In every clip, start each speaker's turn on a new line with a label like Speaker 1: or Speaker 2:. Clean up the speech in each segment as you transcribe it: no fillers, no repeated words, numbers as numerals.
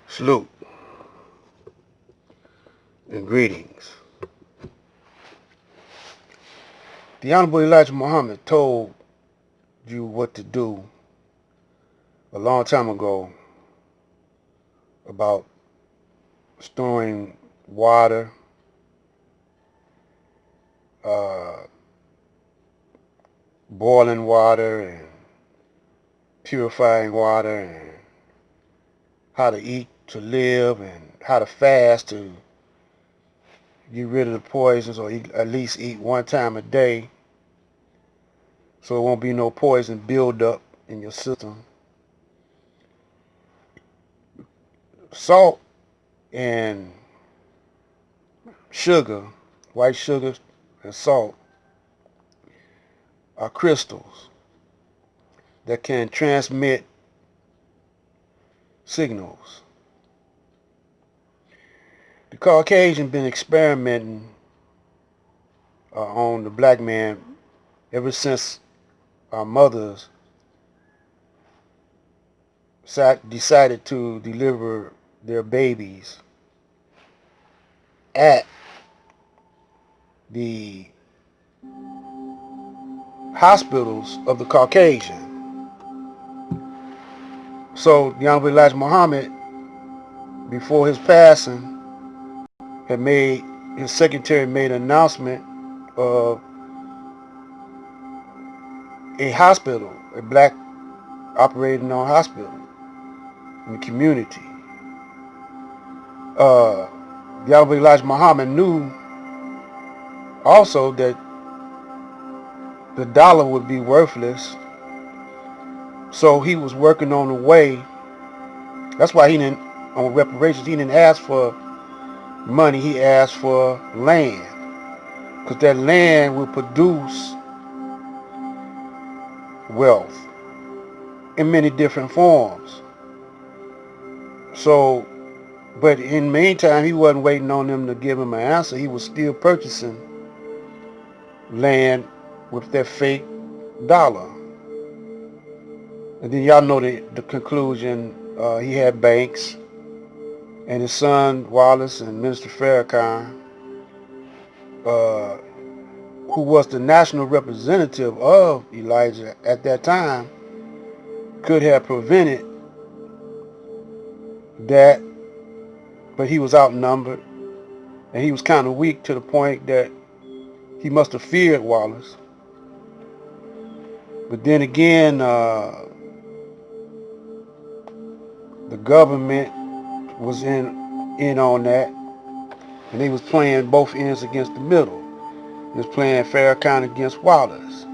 Speaker 1: Salute and greetings. The Honorable Elijah Muhammad told you what to do a long time ago about storing water, uh, boiling water, and purifying water, and how to eat to live, and how to fast to get rid of the poisons, or at least eat one time a day so it won't be no poison build up in your system. Salt and sugar, white sugar and salt, are crystals that can transmit signals. The Caucasian been experimenting on the black man ever since our mothers decided to deliver their babies at the hospitals of the Caucasian. So the Honorable Elijah Muhammad, before his passing, his secretary made an announcement of a hospital, a black operating on hospital in the community. The Honorable Elijah Muhammad knew also that the dollar would be worthless, so he was working on a way. That's why on reparations, he didn't ask for money, he asked for land, because that land will produce wealth in many different forms. So, but in the meantime, he wasn't waiting on them to give him an answer. He was still purchasing land with that fake dollar. And then y'all know the conclusion. He had Banks and his son Wallace and Minister Farrakhan, uh, who was the national representative of Elijah at that time, could have prevented that, but he was outnumbered, and he was kind of weak to the point that he must have feared Wallace. But then again, the government was in on that, and they was playing both ends against the middle. They was playing Farrakhan against Wallace.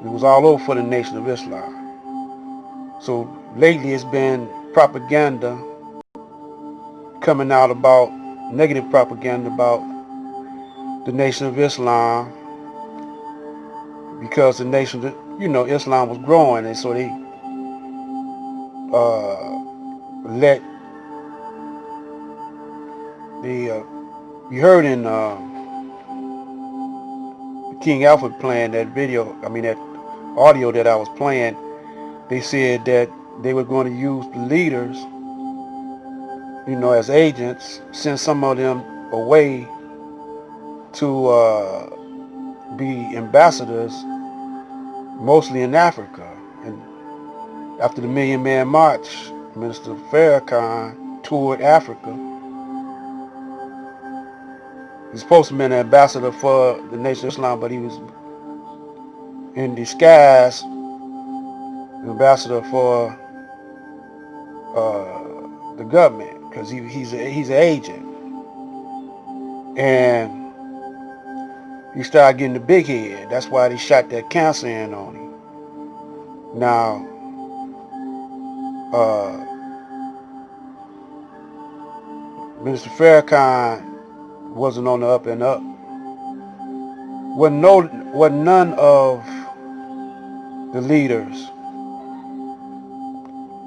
Speaker 1: It was all over for the Nation of Islam. So lately it's been propaganda coming out about, negative propaganda about the Nation of Islam, because the nation, Islam was growing, and so they let you heard in King Alfred playing that that audio that I was playing, they said that they were going to use the leaders, as agents, send some of them away to be ambassadors, mostly in Africa. And after the Million Man March, Minister Farrakhan toured Africa. He's supposed to be an ambassador for the Nation of Islam, but he was in disguise an ambassador for the government, because he's an agent. And he started getting the big head. That's why they shot that cancer in on him. Now, Minister Farrakhan wasn't on the up and up. Wasn't none of the leaders.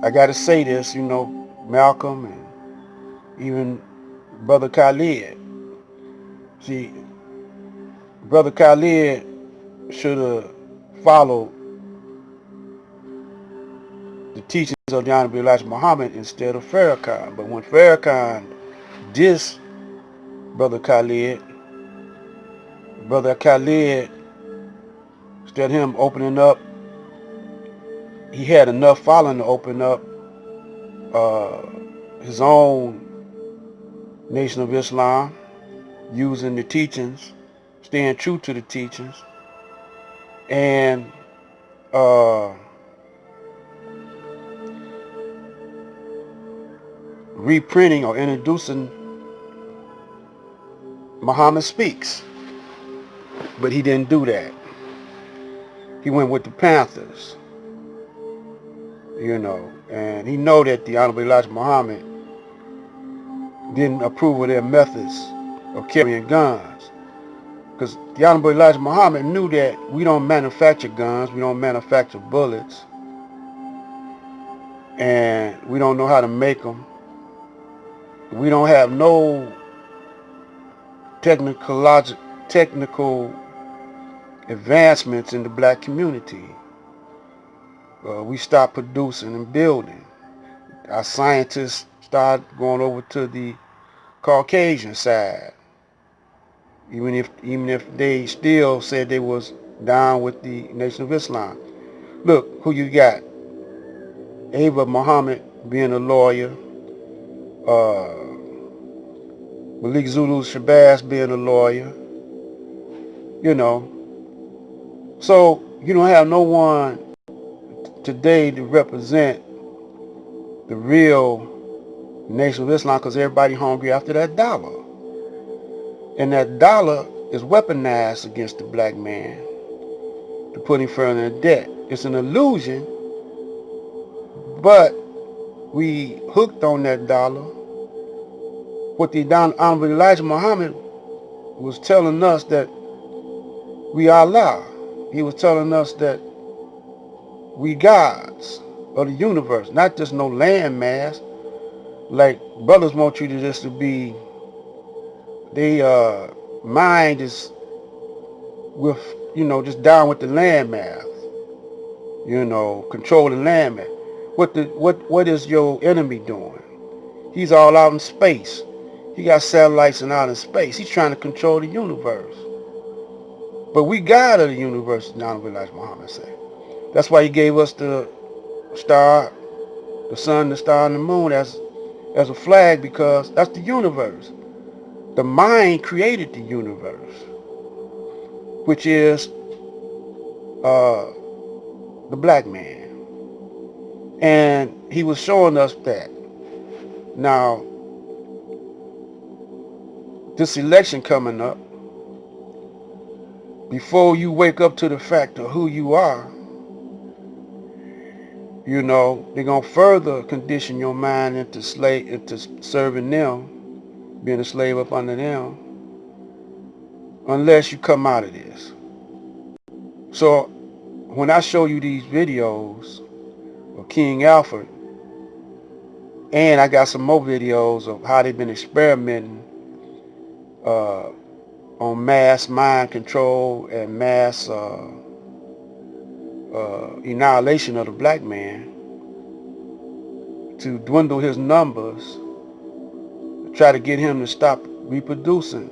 Speaker 1: I got to say this, Malcolm and even Brother Khalid. See, Brother Khalid should have followed the teachings of the Honorable Elijah Muhammad instead of Farrakhan. But when Farrakhan dissed Brother Khalid, instead of him opening up, he had enough following to open up uh, his own Nation of Islam, using the teachings, staying true to the teachings, and reprinting or introducing Muhammad Speaks. But he didn't do that. He went with the Panthers, and he know that the Honorable Elijah Muhammad didn't approve of their methods of carrying guns. Because the Honorable Elijah Muhammad knew that we don't manufacture guns, we don't manufacture bullets, and we don't know how to make them. We don't have no technical advancements in the black community. We stopped producing and building. Our scientists started going over to the Caucasian side, even if they still said they was down with the Nation of Islam. Look who you got: Ava Muhammad being a lawyer, Malik Zulu Shabazz being a lawyer. So you don't have no one today to represent the real Nation of Islam, because everybody hungry after that dollar. And that dollar is weaponized against the black man to put him further in debt. It's an illusion, but we hooked on that dollar. What the Honorable Elijah Muhammad was telling us that we are Allah. He was telling us that we gods of the universe, not just no landmass. Like brothers want you to just to be, they mind is with, just down with the landmass, controlling landmass. What is your enemy doing? He's all out in space. He got satellites and out in space. He's trying to control the universe. But we God of the universe, Honorable Elijah Muhammad said. That's why he gave us the star, the sun, the star, and the moon as a flag, because that's the universe. The mind created the universe, which is the black man. And he was showing us that. Now, this election coming up, before you wake up to the fact of who you are, they're going to further condition your mind into serving them, being a slave up under them, unless you come out of this. So when I show you these videos of King Alfred, and I got some more videos of how they've been experimenting on mass mind control and mass annihilation of the black man to dwindle his numbers, try to get him to stop reproducing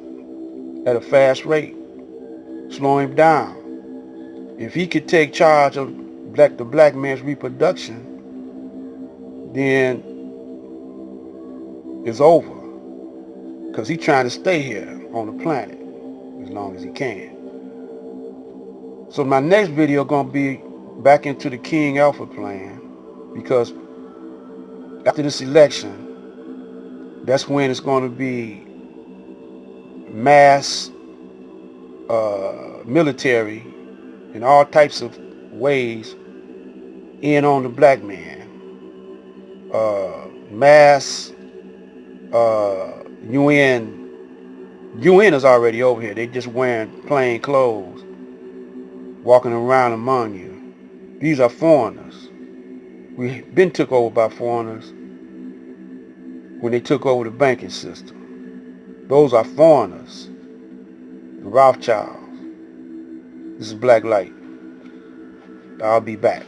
Speaker 1: at a fast rate, slow him down. If he could take charge of the black man's reproduction, then it's over, because he's trying to stay here on the planet as long as he can. So my next video going to be back into the King Alpha plan, because after this election, that's when it's going to be mass military in all types of ways in on the black man. Mass UN is already over here. They just wearing plain clothes, walking around among you. These are foreigners. We've been took over by foreigners when they took over the banking system. Those are foreigners, the Rothschilds. This is Black Light. I'll be back.